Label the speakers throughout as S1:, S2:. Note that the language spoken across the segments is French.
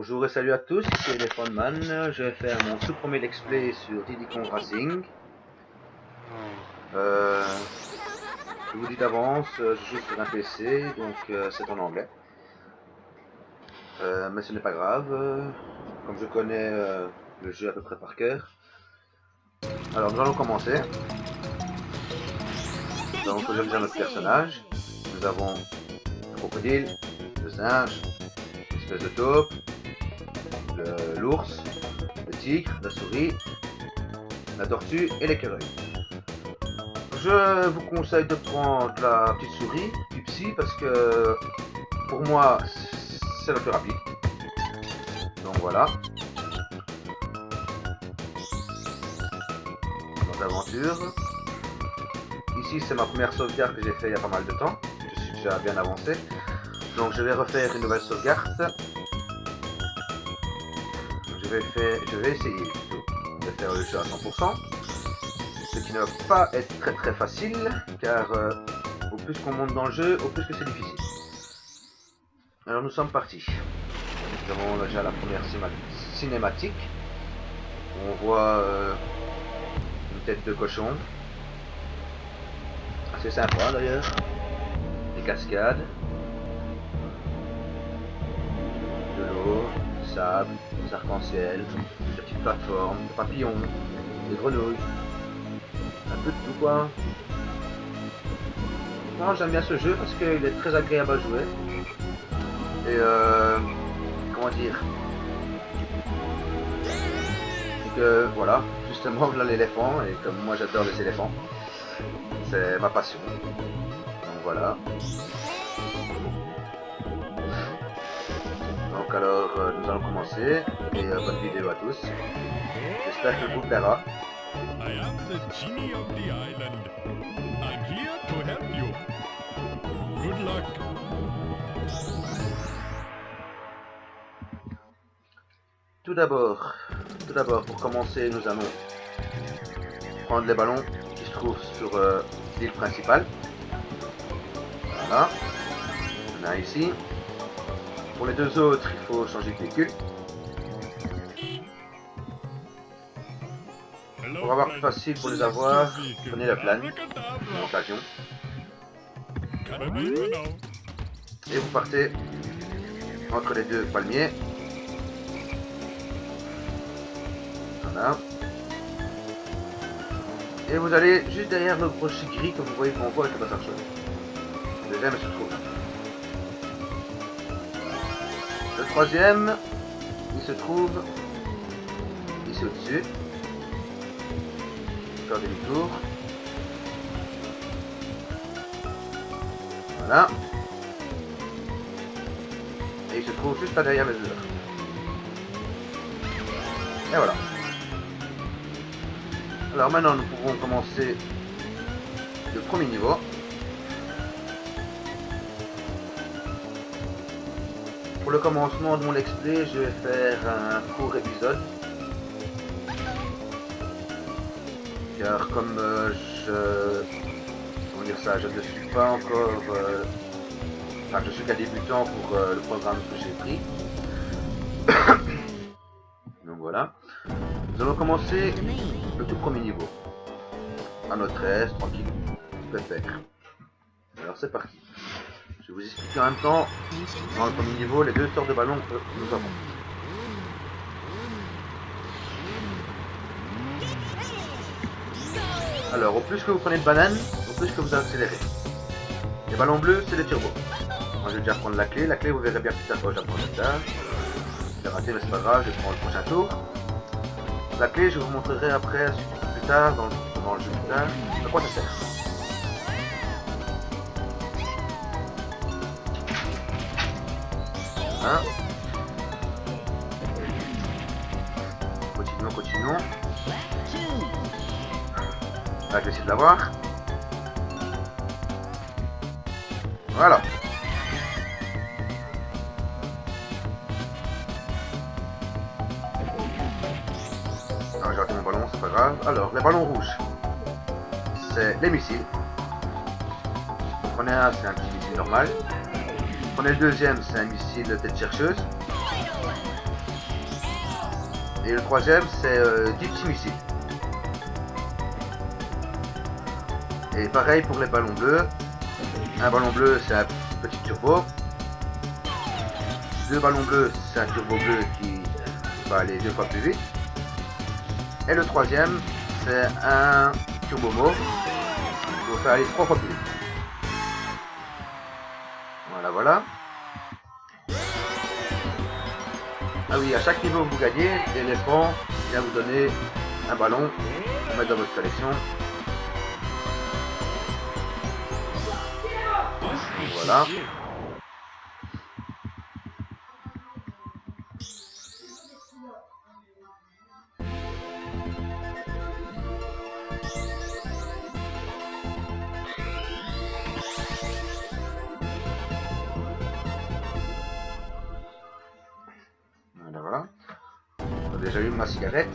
S1: Bonjour et salut à tous, ici Elephant Man. Je vais faire mon tout premier let's play sur Diddy Kong Racing. Je vous dis d'avance, je joue sur un PC, donc c'est en anglais. Mais ce n'est pas grave, comme je connais le jeu à peu près par cœur. Alors nous allons commencer. Nous allons choisir déjà notre personnage. Nous avons le crocodile, le singe, l'espèce de taupe, l'ours, le tigre, la souris, la tortue et l'écureuil. Je vous conseille de prendre la petite souris, Pipsy, parce que pour moi c'est la plus rapide. Donc voilà. Dans l'aventure. Ici c'est ma première sauvegarde que j'ai fait il y a pas mal de temps. Je suis déjà bien avancé. Donc je vais refaire une nouvelle sauvegarde. Je vais essayer plutôt de faire le jeu à 100%. Ce qui ne va pas être très facile, car au plus qu'on monte dans le jeu, au plus que c'est difficile. Alors nous sommes partis. Nous avons déjà la première cinématique. On voit une tête de cochon. Assez sympa d'ailleurs. Des cascades. De l'eau, du sable, des arcs-en-ciel, des petites plateformes, des papillons, des grenouilles. Un peu de tout quoi. Moi j'aime bien ce jeu parce qu'il est très agréable à jouer. Et comment dire. Donc voilà, justement là l'éléphant, et comme moi j'adore les éléphants, c'est ma passion. Donc voilà. Donc alors nous allons commencer, et bonne vidéo à tous. J'espère que vous plaira.
S2: I am the genie of the island. I'm here to help you. Good luck.
S1: Tout d'abord, pour commencer, nous allons prendre les ballons qui se trouvent sur l'île principale. Voilà. On a ici. Pour les deux autres, il faut changer de véhicule. Pour avoir plus facile pour les avoir, prenez la plane, donc l'avion. Et vous partez entre les deux palmiers. Voilà. Et vous allez juste derrière le rocher gris que vous voyez qu'on voit avec le bazar jaune. Le deuxième se trouve. Le troisième, il se trouve ici au-dessus. Faire demi-tour. Voilà. Et il se trouve juste là derrière les heures. Et voilà. Alors maintenant nous pouvons commencer le premier niveau. Pour le commencement de mon let's play, je vais faire un court épisode. Car comme comment dire ça, je ne suis pas encore, enfin je suis qu'un débutant pour le programme que j'ai pris. Donc voilà. Nous allons commencer le tout premier niveau. À notre aise, tranquille, pépère. Alors c'est parti. Je vais vous expliquer en même temps, dans le premier niveau, les deux sortes de ballons que nous avons. Alors, au plus que vous prenez de bananes, au plus que vous accélérez. Les ballons bleus, c'est les turbos. Moi, je vais déjà prendre la clé. La clé, vous verrez bien plus tard quand je la prends plus tard. J'ai raté, mais c'est pas grave, je prends le prochain tour. La clé, je vous montrerai après, plus tard, dans le jeu plus tard, à quoi ça sert. Hein? Continuons. Là, je vais essayer de l'avoir. Voilà. Alors, j'ai raté mon ballon, c'est pas grave. Alors, les ballons rouges, c'est les missiles. Prenez un, c'est un petit missile normal. Prenez le deuxième, c'est un missile tête chercheuse. Et le troisième, c'est Deep Sea Missile. Et pareil pour les ballons bleus. Un ballon bleu, c'est un petit turbo. Deux ballons bleus, c'est un turbo bleu qui va aller 2 fois plus vite. Et le troisième, c'est un turbo mauve qui va faire aller 3 fois plus vite. Voilà, voilà. Ah oui, à chaque niveau que vous gagnez, l'éléphant vient vous donner un ballon pour mettre dans votre collection. Voilà. Voilà. J'ai déjà eu ma cigarette.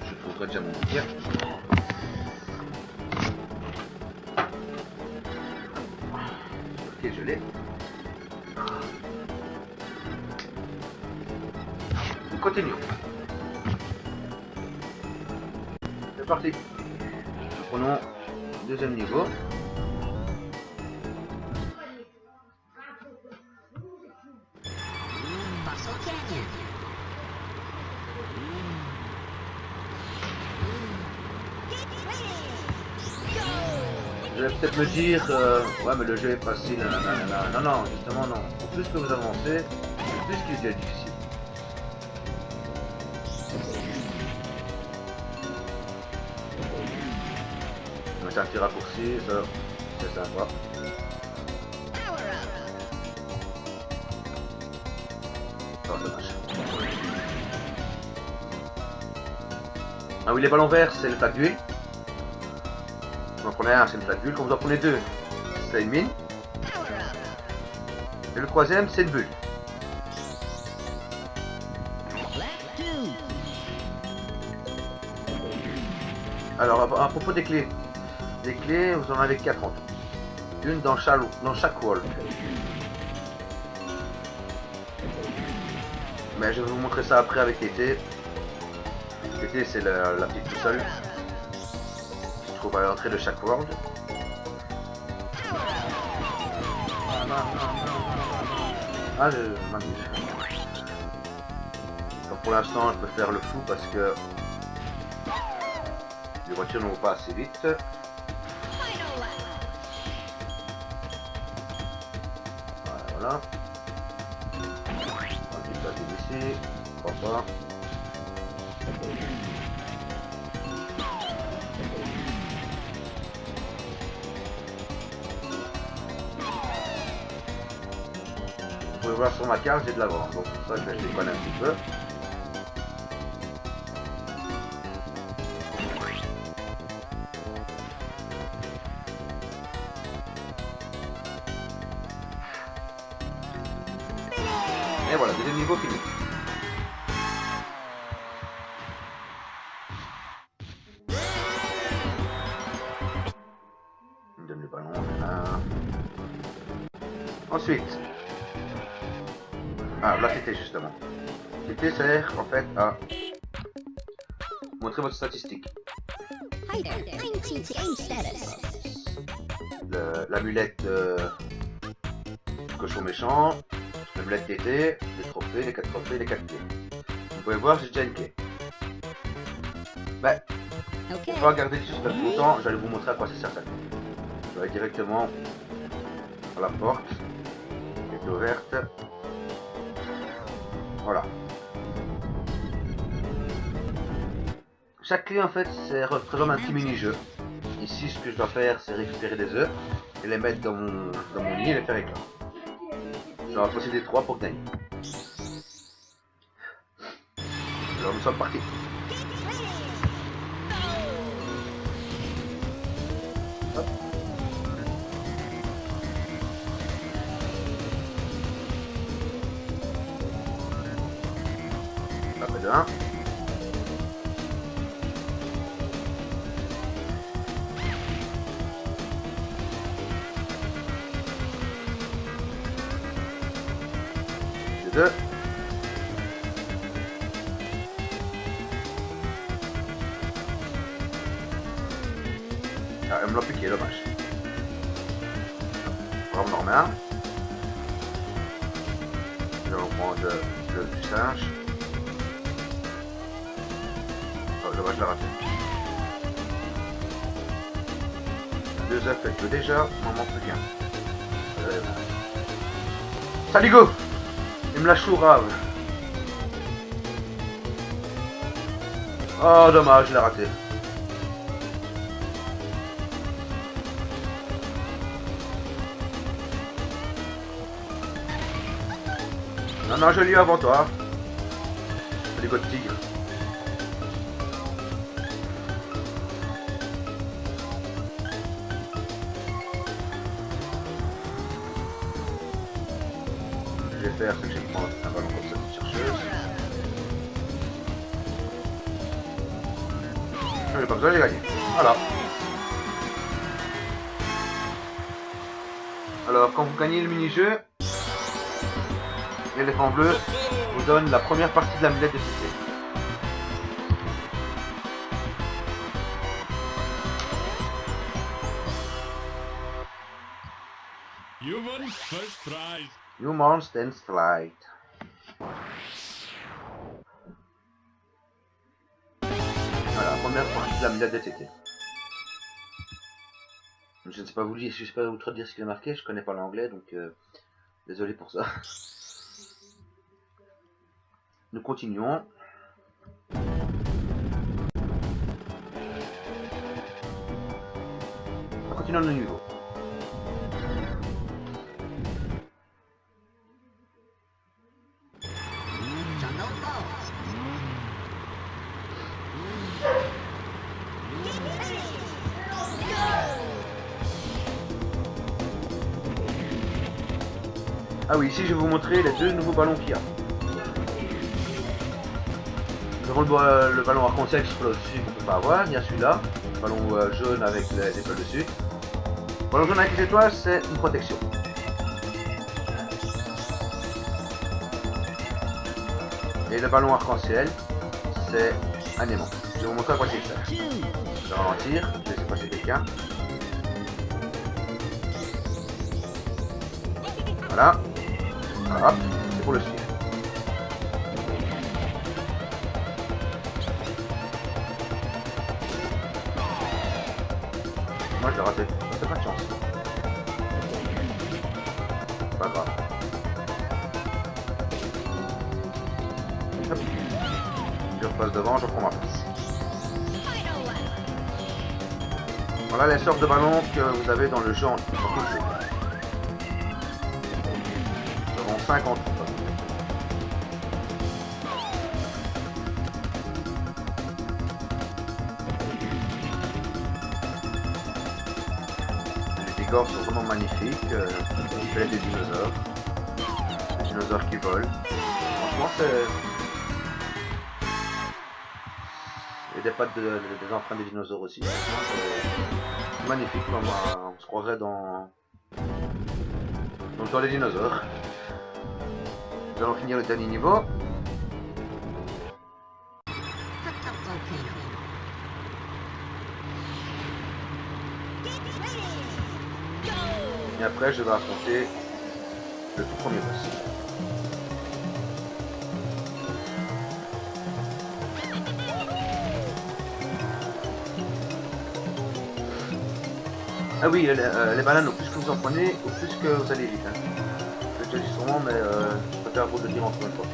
S1: Je voudrais déjà m'en dire. Ok, je l'ai. Nous continuons. C'est parti. Nous prenons le deuxième niveau. Vous allez peut-être me dire, ouais mais le jeu est facile, nanana. Non, non, justement non. Plus que vous avancez, plus qu'il devient difficile. C'est un petit raccourci, ça, c'est sympa. Oh, dommage. Ah oui, les ballons verts, c'est le plaque d'huile. Vous en prenez un, c'est une plaque d'huile. Quand vous en prenez deux, c'est une mine. Et le troisième, c'est une bulle. Alors, à propos des clés, vous en avez 4 en tout. Une dans chaque wall. Mais je vais vous montrer ça après avec l'été. L'été, c'est la petite tout seule. Je trouve à l'entrée de chaque world. Ah, je m'amuse. Donc pour l'instant, je peux faire le fou parce que les voitures ne vont pas assez vite. Voilà. On va passer d'ici. Pourquoi pas. Vous pouvez voir sur ma carte, j'ai de l'avant. Donc pour ça, je vais déconner un petit peu. Et voilà, deuxième niveau fini. Il me donne le ballon. Ensuite. Ah, là TT justement. TT sert en fait à montrer votre statistique. L'amulette cochon méchant, l'amulette TT, les trophées, les 4 trophées, les 4 clés. Vous pouvez voir, j'ai déjà une clé. Ben, on va regarder dessus super longtemps, j'allais vous montrer à quoi ça sert ça. Je vais aller directement à la porte, qui est ouverte. Voilà. Chaque clé en fait, ça représente un petit mini-jeu. Ici, ce que je dois faire, c'est récupérer des œufs et les mettre dans mon nid et les faire éclore. Je dois en posséder 3 pour gagner. Alors nous sommes partis. Hop. Après de 1. De 2. Ah, elle me l'a piqué, dommage. On va en remettre un. Je vais reprendre le singe. Oh, dommage, je l'ai raté. 2 œufs fait que déjà, il m'en manque plus qu'un. Saligo! Il me lâche tout rave. Oh, dommage, je l'ai raté. Non, non, je l'ai eu avant toi. Saligo de tigre. Ce que je vais faire, c'est que je vais prendre un ballon comme ça, une chercheuse. Je n'ai pas besoin, j'ai gagné. Voilà. Alors, quand vous gagnez le mini-jeu, l'éléphant bleu vous donne la première partie de la mulette de CC.
S2: You won first prize.
S1: You monster and slide. Voilà, première partie de la mulette de TT. Je ne sais pas vous lire, je sais pas vous trop dire ce qu'il a marqué, je connais pas l'anglais donc désolé pour ça. Nous continuons. Continuons le niveau. Ah oui, ici je vais vous montrer les 2 nouveaux ballons qu'il y a. Nous avons le ballon arc-en-ciel explosif qu'on ne peut pas avoir, il y a celui-là, le ballon jaune avec les étoiles dessus. Le ballon jaune avec les étoiles, c'est une protection. Et le ballon arc-en-ciel, c'est un aimant. Je vais vous montrer à quoi c'est sert. Je vais ralentir, je vais laisser passer quelqu'un. Voilà. Hop, c'est pour le suivre. Moi je l'ai raté, c'est pas de chance. Pas grave. Hop. Je repasse devant, je reprends ma place. Voilà les sortes de ballons que vous avez dans le jeu en tout le jeu. Nous avons 50. Les décors sont vraiment magnifiques. On fait des dinosaures qui volent. Franchement, c'est. Il y a des pattes des empreintes des dinosaures aussi. C'est magnifique, comme on se croirait dans le temps des dinosaures. Nous allons finir le dernier niveau. Et après, je vais affronter le tout premier boss. Ah oui, les bananes, au plus que vous en prenez, au plus que vous allez vite. Hein. Je le dis sûrement, mais je préfère vous le dire encore une fois.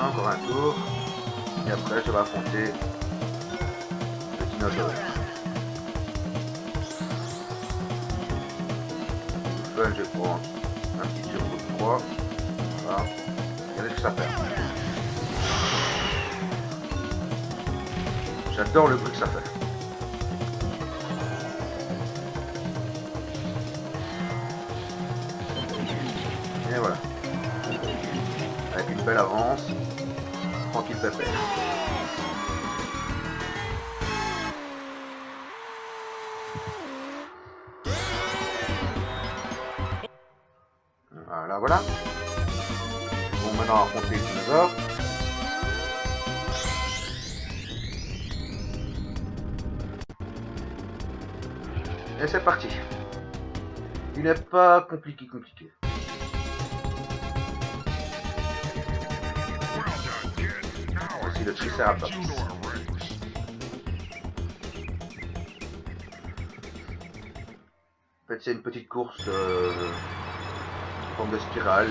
S1: Encore un tour. Et après je vais affronter Spinosaurus. Là, je prends un petit turbo de 3. Voilà. Regardez ce que ça fait. J'adore le bruit que ça fait. Et voilà. Avec une belle avance. Tranquille pépère. Voilà, voilà. Bon, maintenant affronter les dinosaures. Et c'est parti. Il n'est pas compliqué. Voici le Triceratops. En fait, c'est une petite course en forme de spirale.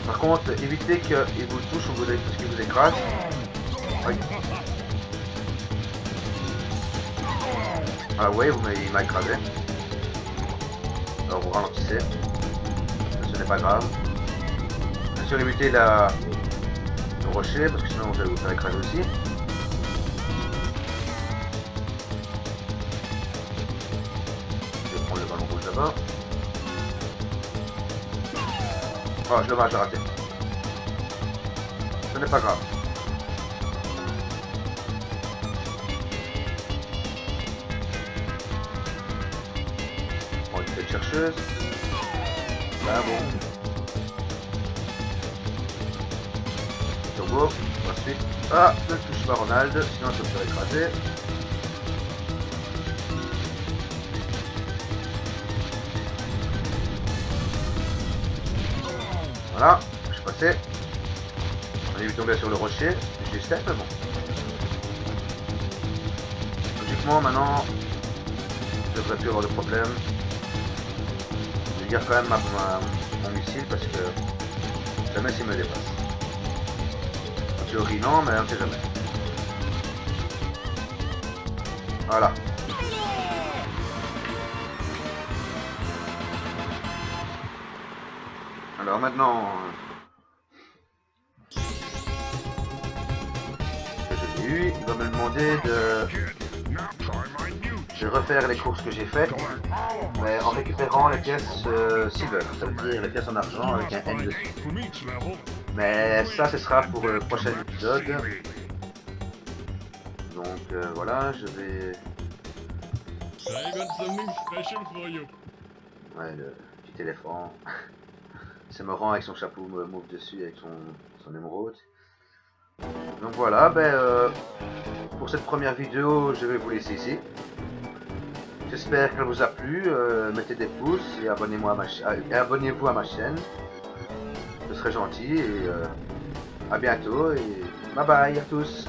S1: Par contre, évitez qu'il vous touche ou qu'il vous écrase. Oui. Ah ouais, il m'a écrasé. Alors vous ralentissez. Ce n'est pas grave. Bien sûr, évitez le rocher parce que sinon vous allez vous faire écraser aussi. Je vais prendre le ballon rouge là-bas. Oh, dommage, j'ai raté. Ce n'est pas grave. Bon, une petite chercheuse. Là, bon. Turbo. Ensuite. Ah, ne touche pas Ronald, sinon je vais me faire écraser. Voilà, je suis passé. On est tombé sur le rocher. J'ai juste mais bon. Logiquement, maintenant, je devrais plus avoir de problème. Je garde quand même mon missile parce que jamais s'il me dépasse. En théorie, non, mais on ne sait jamais. Voilà. Alors maintenant, je l'ai eu, il va me demander de refaire les courses que j'ai faites, mais en récupérant les pièces silver, ça veut dire les pièces en argent avec un N dessus. Mais ça, ce sera pour le prochain épisode. Donc voilà, je vais... Ouais, le petit éléphant. C'est marrant avec son chapeau mauve dessus, avec son émeraude. Donc voilà, pour cette première vidéo, je vais vous laisser ici. J'espère qu'elle vous a plu. Mettez des pouces et abonnez-vous à ma chaîne. Ce serait gentil et à bientôt et bye bye à tous.